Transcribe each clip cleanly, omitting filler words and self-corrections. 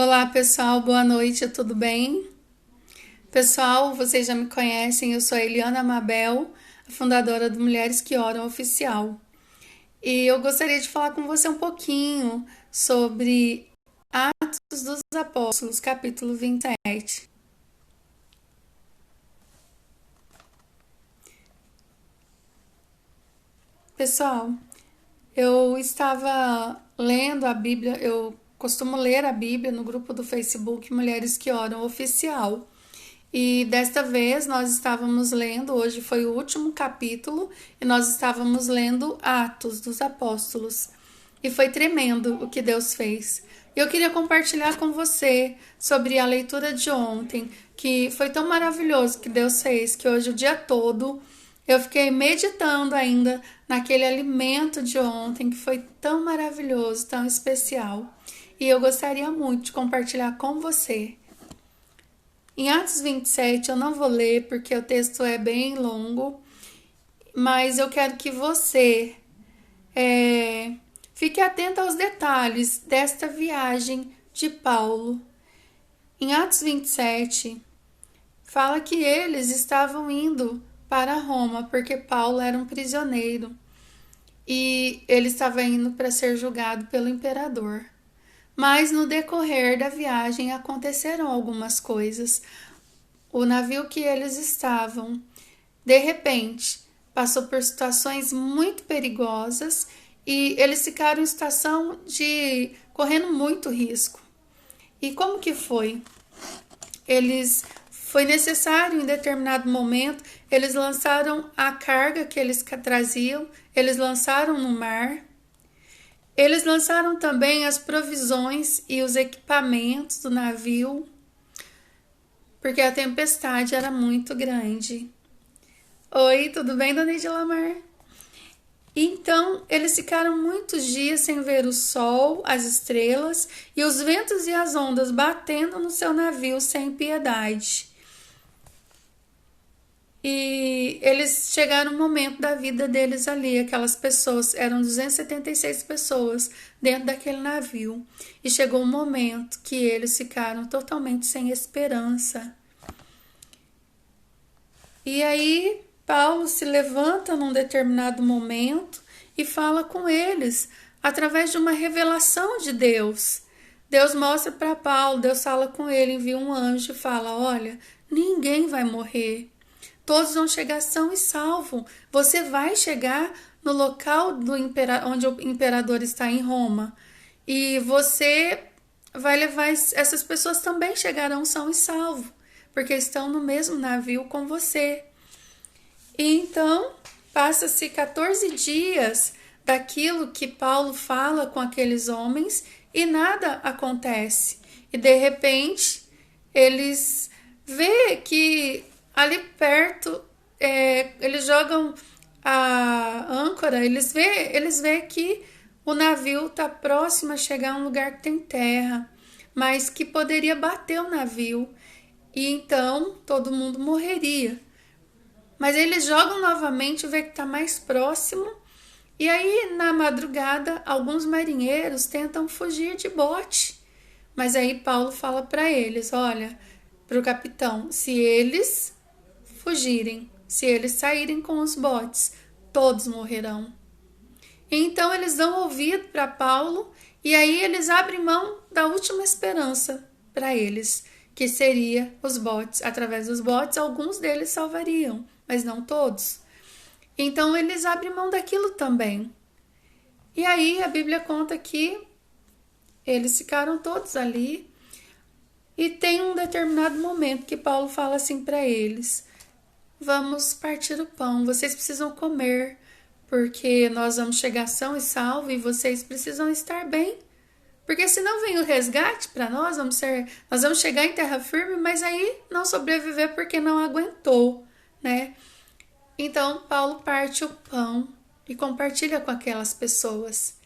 Olá, pessoal, boa noite, tudo bem? Pessoal, vocês já me conhecem, eu sou a Eliana Mabel, a fundadora do Mulheres que Oram Oficial. E eu gostaria de falar com você um pouquinho sobre Atos dos Apóstolos, capítulo 27. Pessoal, eu estava lendo a Bíblia, eu costumo ler a Bíblia no grupo do Facebook Mulheres que Oram Oficial. E desta vez nós estávamos lendo, hoje foi o último capítulo, e nós estávamos lendo Atos dos Apóstolos. E foi tremendo o que Deus fez. Eu queria compartilhar com você sobre a leitura de ontem, que foi tão maravilhoso que Deus fez, que hoje o dia todo eu fiquei meditando ainda naquele alimento de ontem, que foi tão maravilhoso, tão especial. E eu gostaria muito de compartilhar com você. Em Atos 27 eu não vou ler porque o texto é bem longo, mas eu quero que você fique atento aos detalhes desta viagem de Paulo. Em Atos 27 fala que eles estavam indo para Roma porque Paulo era um prisioneiro e ele estava indo para ser julgado pelo imperador. Mas no decorrer da viagem aconteceram algumas coisas. O navio que eles estavam, de repente, passou por situações muito perigosas e eles ficaram em situação de correndo muito risco. E como que foi? Foi necessário em determinado momento, eles lançaram a carga que eles traziam, eles lançaram no mar. Eles lançaram também as provisões e os equipamentos do navio, porque a tempestade era muito grande. Oi, tudo bem, dona Edilamar? Então, eles ficaram muitos dias sem ver o sol, as estrelas e os ventos e as ondas batendo no seu navio sem piedade. E eles chegaram no momento da vida deles ali, aquelas pessoas, eram 276 pessoas dentro daquele navio. E chegou um momento que eles ficaram totalmente sem esperança. E aí Paulo se levanta num determinado momento e fala com eles através de uma revelação de Deus. Deus mostra para Paulo, Deus fala com ele, envia um anjo e fala: olha, ninguém vai morrer. Todos vão chegar são e salvo. Você vai chegar no local onde o imperador está em Roma. E você vai levar essas pessoas também chegarão são e salvo, porque estão no mesmo navio com você. E então, passa-se 14 dias daquilo que Paulo fala com aqueles homens e nada acontece. E de repente, eles vê que ali perto, eles jogam a âncora, eles vê que o navio está próximo a chegar a um lugar que tem terra, mas que poderia bater o navio e então todo mundo morreria. Mas eles jogam novamente, vê que está mais próximo, e aí na madrugada alguns marinheiros tentam fugir de bote. Mas aí Paulo fala para eles: olha, para o capitão, se eles fugirem, se eles saírem com os botes, todos morrerão. Então eles dão ouvido para Paulo e aí eles abrem mão da última esperança para eles, que seria os botes. Através dos botes, alguns deles salvariam, mas não todos. Então eles abrem mão daquilo também. E aí a Bíblia conta que eles ficaram todos ali e tem um determinado momento que Paulo fala assim para eles: vamos partir o pão, vocês precisam comer, porque nós vamos chegar são e salvo e vocês precisam estar bem. Porque senão vem o resgate para nós, nós vamos chegar em terra firme, mas aí não sobreviver porque não aguentou, né? Então Paulo parte o pão e compartilha com aquelas pessoas.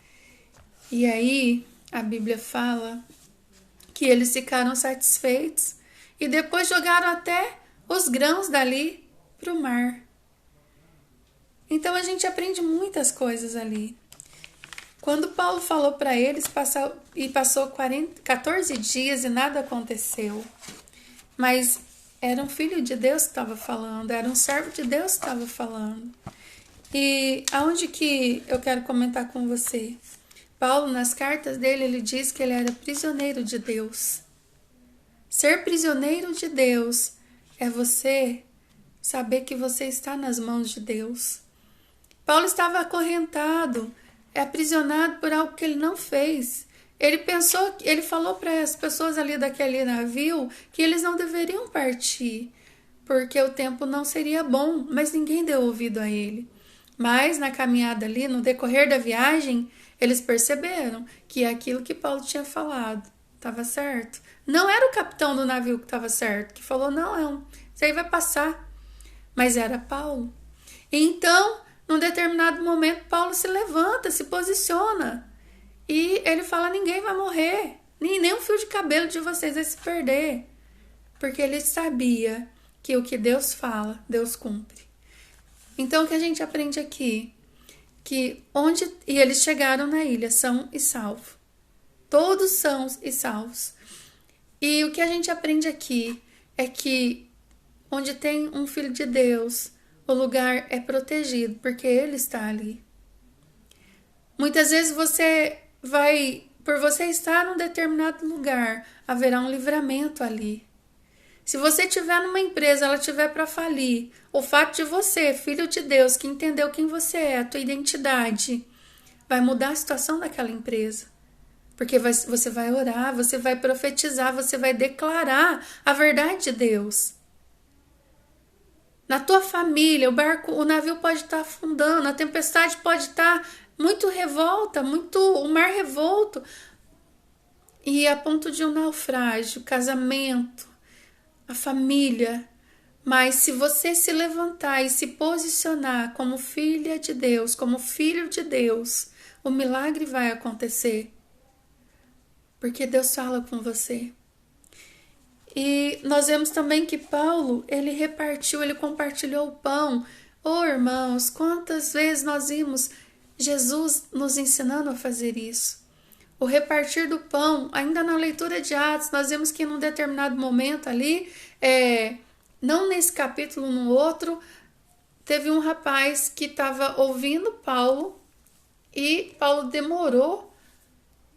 E aí a Bíblia fala que eles ficaram satisfeitos e depois jogaram até os grãos dali para o mar. Então a gente aprende muitas coisas ali. Quando Paulo falou para eles, passou 14 dias e nada aconteceu. Mas era um filho de Deus que estava falando, era um servo de Deus que estava falando. E aonde que eu quero comentar com você? Paulo, nas cartas dele, ele diz que ele era prisioneiro de Deus. Ser prisioneiro de Deus é você saber que você está nas mãos de Deus. Paulo estava acorrentado, aprisionado por algo que ele não fez. Ele falou para as pessoas ali daquele navio que eles não deveriam partir, porque o tempo não seria bom, mas ninguém deu ouvido a ele. Mas na caminhada ali, no decorrer da viagem, eles perceberam que aquilo que Paulo tinha falado estava certo. Não era o capitão do navio que estava certo, que falou, não, isso aí vai passar. Mas era Paulo. E então, num determinado momento, Paulo se levanta, se posiciona. E ele fala, ninguém vai morrer. Nem um fio de cabelo de vocês vai se perder. Porque ele sabia que o que Deus fala, Deus cumpre. Então, o que a gente aprende aqui? E eles chegaram na ilha, são e salvos. Todos são e salvos. E o que a gente aprende aqui é que onde tem um filho de Deus, o lugar é protegido, porque ele está ali. Muitas vezes por você estar num determinado lugar, haverá um livramento ali. Se você estiver numa empresa, ela estiver para falir, o fato de você, filho de Deus, que entendeu quem você é, a tua identidade, vai mudar a situação daquela empresa. Porque você vai orar, você vai profetizar, você vai declarar a verdade de Deus. Na tua família, o navio pode estar afundando, a tempestade pode estar muito revolta, o mar revolto. E a ponto de um naufrágio, casamento, a família. Mas se você se levantar e se posicionar como filha de Deus, como filho de Deus, o milagre vai acontecer. Porque Deus fala com você. E nós vemos também que Paulo, ele compartilhou o pão. Oh, irmãos, quantas vezes nós vimos Jesus nos ensinando a fazer isso. O repartir do pão, ainda na leitura de Atos, nós vemos que num determinado momento ali, não nesse capítulo, no outro, teve um rapaz que estava ouvindo Paulo e Paulo demorou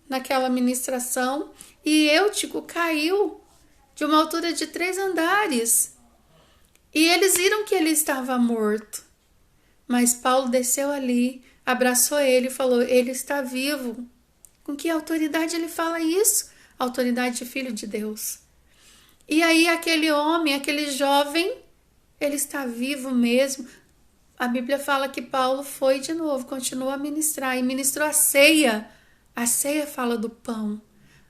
naquela ministração e Eutico caiu de uma altura de 3 andares. E eles viram que ele estava morto. Mas Paulo desceu ali, abraçou ele e falou, ele está vivo. Com que autoridade ele fala isso? Autoridade de filho de Deus. E aí aquele homem, aquele jovem, ele está vivo mesmo. A Bíblia fala que Paulo foi de novo, continuou a ministrar e ministrou a ceia. A ceia fala do pão.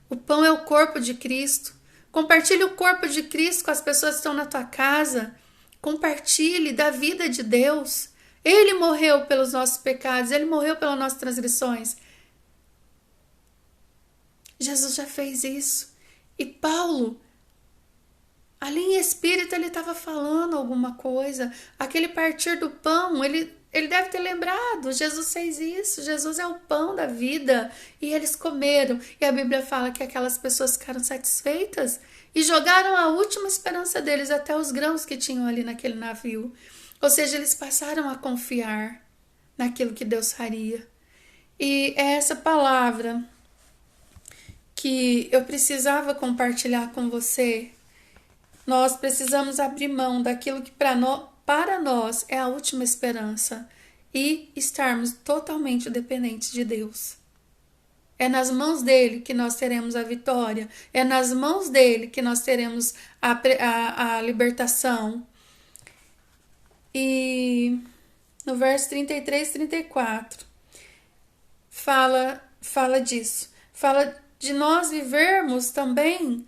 O pão é o corpo de Cristo. Compartilhe o corpo de Cristo com as pessoas que estão na tua casa. Compartilhe da vida de Deus. Ele morreu pelos nossos pecados. Ele morreu pelas nossas transgressões. Jesus já fez isso. E Paulo, ali em espírito, ele estava falando alguma coisa. Aquele partir do pão, ele deve ter lembrado. Jesus fez isso. Jesus é o pão da vida. E eles comeram. E a Bíblia fala que aquelas pessoas ficaram satisfeitas e jogaram a última esperança deles até os grãos que tinham ali naquele navio. Ou seja, eles passaram a confiar naquilo que Deus faria. E é essa palavra que eu precisava compartilhar com você. Nós precisamos abrir mão daquilo que para nós é a última esperança e estarmos totalmente dependentes de Deus. É nas mãos dele que nós teremos a vitória, é nas mãos dele que nós teremos a libertação. E no verso 33 e 34 fala disso, fala de nós vivermos também.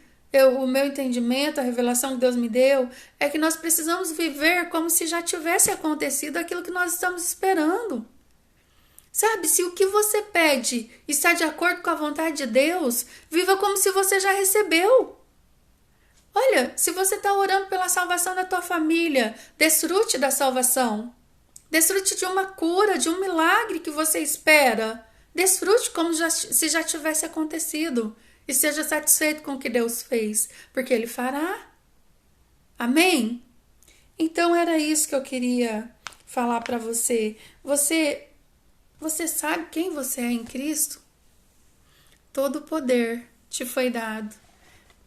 O meu entendimento, a revelação que Deus me deu, é que nós precisamos viver como se já tivesse acontecido aquilo que nós estamos esperando. Sabe, se o que você pede está de acordo com a vontade de Deus, viva como se você já recebeu. Olha, se você está orando pela salvação da tua família, desfrute da salvação. Desfrute de uma cura, de um milagre que você espera. Desfrute como se já tivesse acontecido e seja satisfeito com o que Deus fez, porque Ele fará. Amém? Então era isso que eu queria falar para você. Você sabe quem você é em Cristo? Todo o poder te foi dado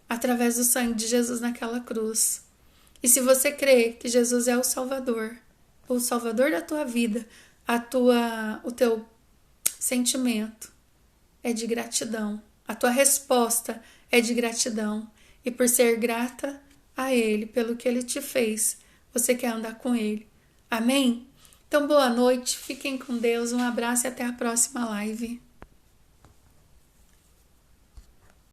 através do sangue de Jesus naquela cruz. E se você crê que Jesus é o Salvador da tua vida, o teu sentimento é de gratidão. A tua resposta é de gratidão. E por ser grata a Ele, pelo que Ele te fez, você quer andar com Ele. Amém? Então, boa noite, fiquem com Deus, um abraço e até a próxima live.